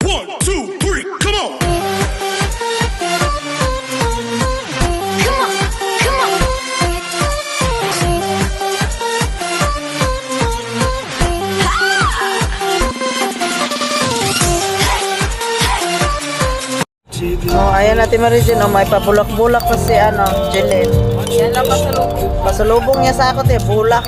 1, 2, 3, come on! Come on, come on. Oh, ayan natin Marizin. Oh, may pabulak-bulak pa si Jeline. Yan lang pasalubong. Pasalubong niya sa ako, te. Bulak.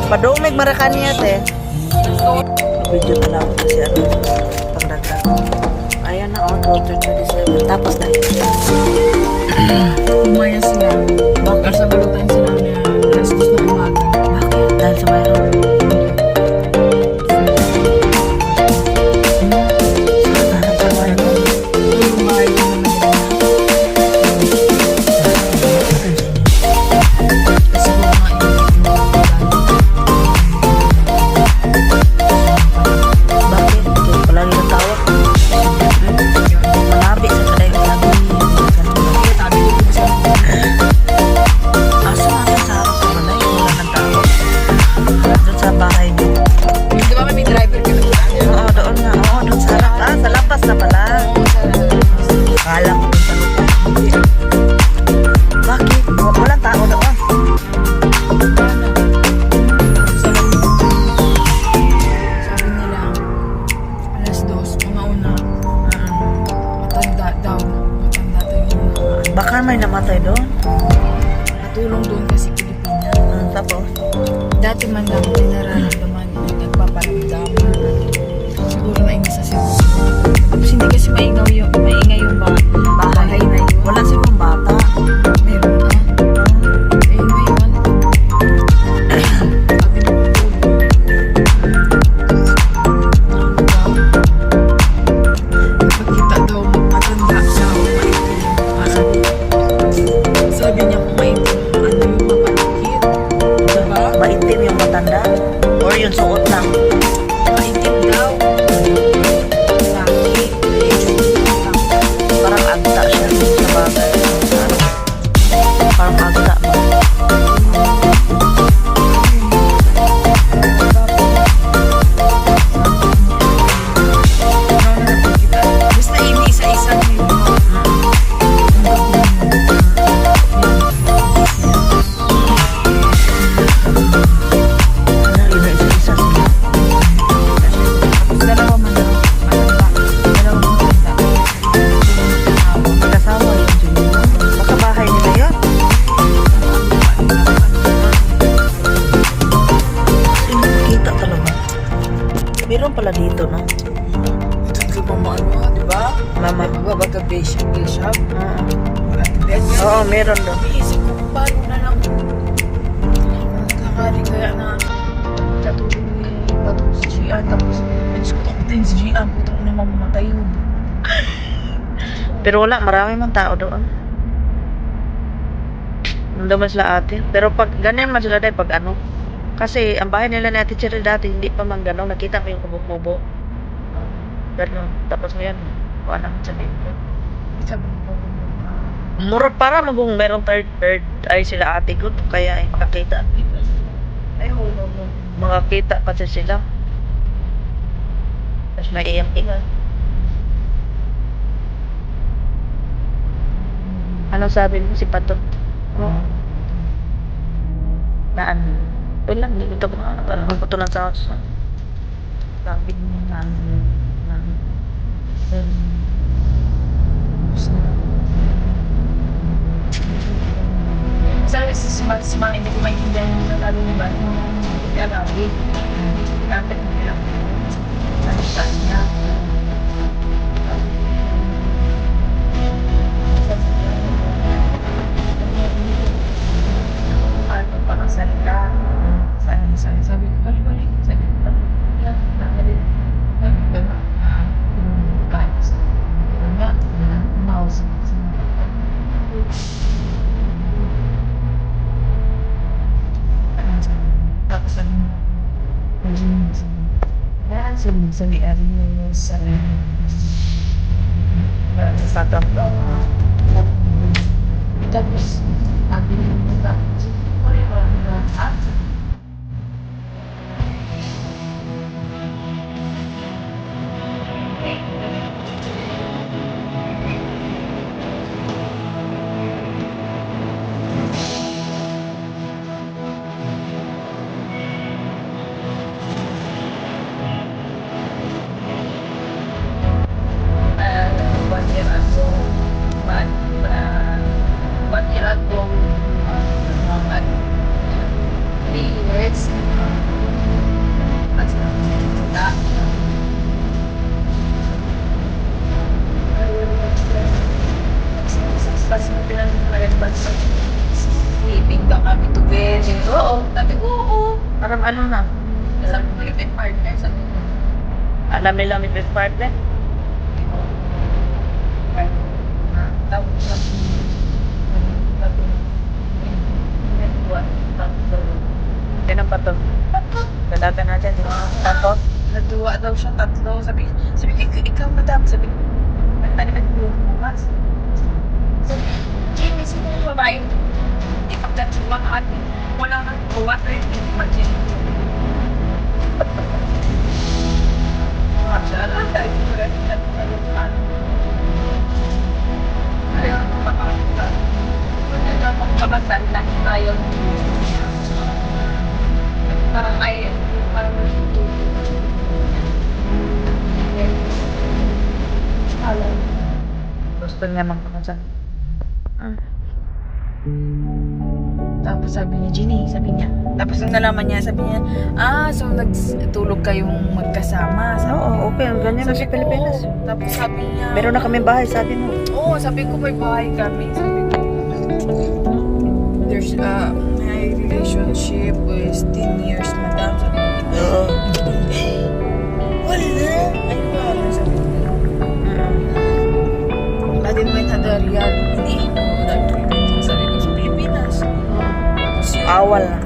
Padumig marakani niya, te. Video na lang ito si pagdagan. Ayan na, 12:37. Tapos na yun. Umaya sila. Bakit sa balutan sila na alas 2 na umaga. Bakit? Dahil sa mayroon. Yung bahay ko na kasi kung mga Bakit? Ito palagi ng tawag. Malabi sa kaday ko lagi. tabi dito kasi Aso natin sa harap sa balay. Wala ng tawag. Doon sa bahay niyo. di ba may driver ka na Oo, doon nga. Oo, doon sa harap. Ah, sa labas na pala. Kala ko doon sa loob. Bakit? Walang tao doon. sabi nila alas 2 mga una matanda daw yun Baka may namatay doon. natulong doon kasi Pilipinas Tapos, dati man lang nararamdaman nagpaparamdam siguro na ina sa siguro tapos hindi kasi maingay yung bahay na yun wala sigurong bata. meron na ayun na yun sabi ko nakakita daw matanda siya sabi niya kung maitim ano yung mapalakit diba? Maitim yung matanda. Or yung suot lang. Maitim daw. Laki. Parang agta siya sa bagay. Parang agta ba? Basta ini-isa-isa mo yung Ano, isa-isa sila. dalawa man daw. Dalawang matanda. Magkasama yun dyan. Baka bahay nila yun. Sino nakita talaga? Meron pala dito, no? Ito di ba maano, di ba? Mama. Magbabaga bishop. Oo, meron doon. Iisip ko kung paano na lang kakari kaya na katulong ni Patong si Gian tapos diskutok ko din si Gian putang na mamamatay yun. Pero wala, marami mang tao doon. Nandun sila ate. Pero pag ganyan man sila dahil pag ano. Kasi ang bahay nila ni Ate Cheryl dati hindi pa man ganun. Nakita ko yung kubo-kubo. Ganun. Tapos ngayon, wala naman sa dito. Sabi ko Murag para magong merong third ay sila ate ko. Kaya ay makakita. Ay, makakita kasi sila. Tapos may iyak-iyak. Ano sabi mo si Pato? Naan? Ito lang, dito ko parang magputo lang sa sabi mo na sa mga hindi ko maintindihan yung nalalo ni Bano kaya lagi kapit mo nila nakita niya ano pakasalita sabi ko ano ba rin sabi ko nakalit kahit nga mouse tapos ano sa Ariel sa tapos sabi niyo tapos Alam nila may best partner. Tapos sabi Sino pa to? Dalaga na dyan. Tato? nagduwa daw siya, 3. Sabi ikaw madam, sabi ano nagduwa mo mas? Sabi, Jimmy, sino yung babae? Ipagdatuwa ka atin. Wala nang duwa, imagine. Masyala, dahil ko rin ano. Ayaw, papakita. Pagkabasan na tayo. Parang parang Gusto niya mang kamansan. tapos sabi ni Ginny, sabi niya. Tapos nung nalaman niya, sabi niya, so nagtulog kayong magkasama. Sabi Oo, okay. Ang ganyan mo Sabi sa ko, Pilipinas. Tapos sabi niya, Meron na kami bahay, sabi mo. oo, sabi ko may bahay kami. Sabi ko, there's my relationship was 10 years, madam. Sabi ko, Oo. wala. Ay, wala. Sabi ko, I didn't went to the real meaning of that Philippines. Sabi ko, sa Pilipinas. Tapos yun, Awal na.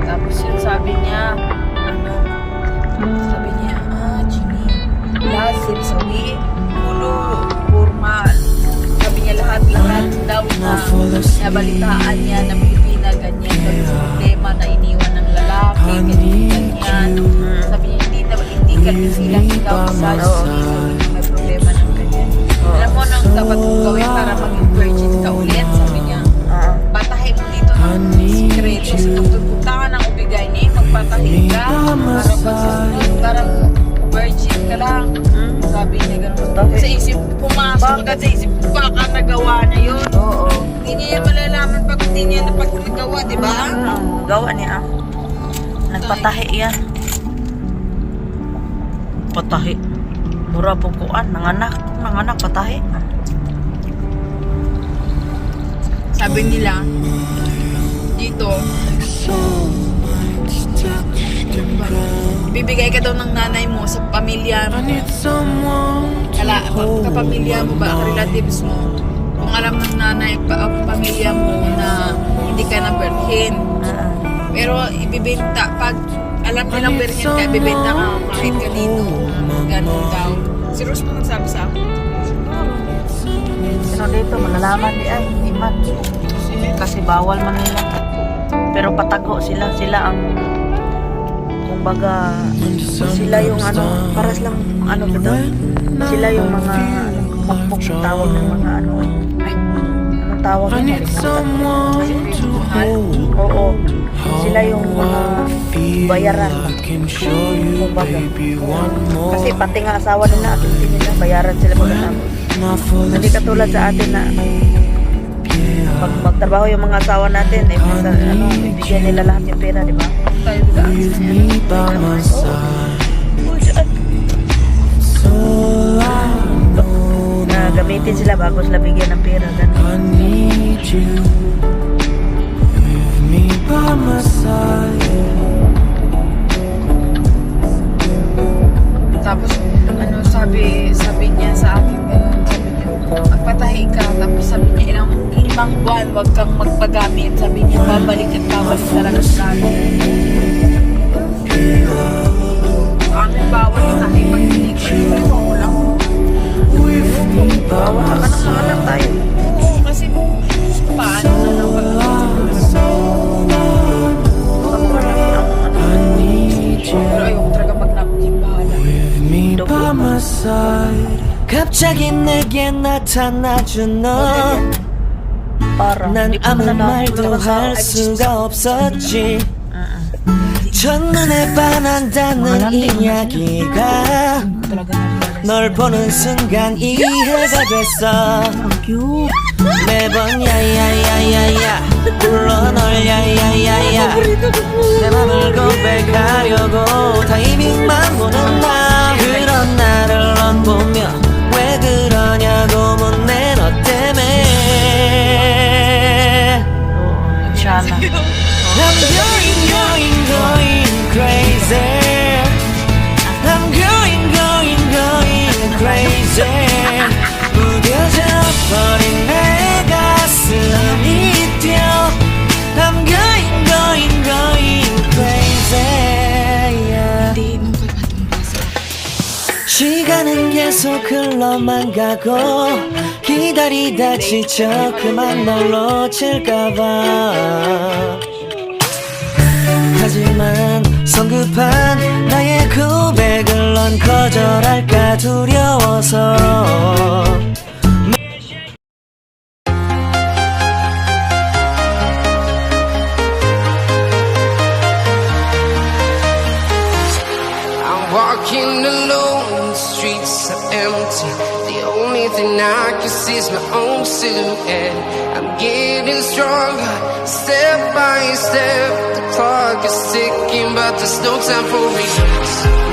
tapos yun sabi niya, sabi niya, Ginny, lazim sawi, ulo, formal. Sabi niya lahat daw na nabalitaan niya na Pilipina, ganyan, ganyan sa problema na iniwan ng lalaki, ganyan. Sabi niya, hindi ka silang ikaw sa sabi niya, may problema ng ganyan. Alam mo nang dapat mong gawin para maging virgin ka ulit, sabi niya. Patahin mo dito ng sikreto sa doktor. Punta ka ng ubigay niya, magpatahin ka. Para virgin ka lang. Sabi niya gano'n. Sa isip, pumasok ka sa isip, baka nagawa niya yun. Oo. Hindi niya yan malalaman pag hindi niya nagawa, di ba? Gawa niya. Nagpatahi yan. Patahi. Mura po kuan. Nanganak, patahi. Sabi nila, dito, ibibigay ka daw ng nanay mo sa pamilya mo. Kapamilya mo ba, relatives mo. Kung alam ng nanay, pamilya mo na hindi ka na virgin. Pero ibibenta, pag alam nilang virgin ka, ibibenta ka kahit ka dito. Ganun daw. Si Rose mo nagsabi sa akin. Pero dito, malalaman di ay, hindi man. Kasi bawal man nila. Pero patago sila. Sila ang, kumbaga, sila yung paras lang, ba doon? Sila yung mga, mukmuk tawag ng mga anong tawag ng Oo. Sila yung mga bayaran. Kumbaga. Kasi pati nga asawa nila at hindi nila bayaran sila mag-asawa. Hindi katulad sa atin na pag magtrabaho yung mga asawa natin, bigyan nila lahat yung pera, di ba? Tayo daan. Na gamitin sila bago sila bigyan ng pera. Ganun. Tapos, sabi niya sa akin, sabi niya, magpatahi ka. Tapos sabi niya, ilang buwan, wag kang magpagamit. Sabi niya, babalik talaga sa akin. Amin bawal yung tahi pag hindi ko libre mo lang. Bawal ka ng mga anak tayo. Oo, kasi paano na lang pero ayoko talaga mag-napkin, bahala. 갑자기 내게 나타나준 너 Parang, 난 hindi ko 아무 na 말도 할 수가 없었지 첫눈에 반한다는 이야기가 Talaga na 널 보는 순간 이해가 됐어 매번 야야야야야 불러 널 야야야야 내 맘을 고백하려고 타이밍만 보는 나 그런 나를 넌 보며 왜 그러냐고 묻네 너 때문에 Sana. I'm going crazy I'm going 시간은 계속 흘러만 가고 기다리다 지쳐 그만 널 놓칠까봐 하지만 성급한 나의 고백을 넌 거절할까 두려워서 I'm walking alone, the streets are empty. The only thing I can see is my own silhouette. I'm getting stronger, step by step. The clock is ticking, but there's no time for me.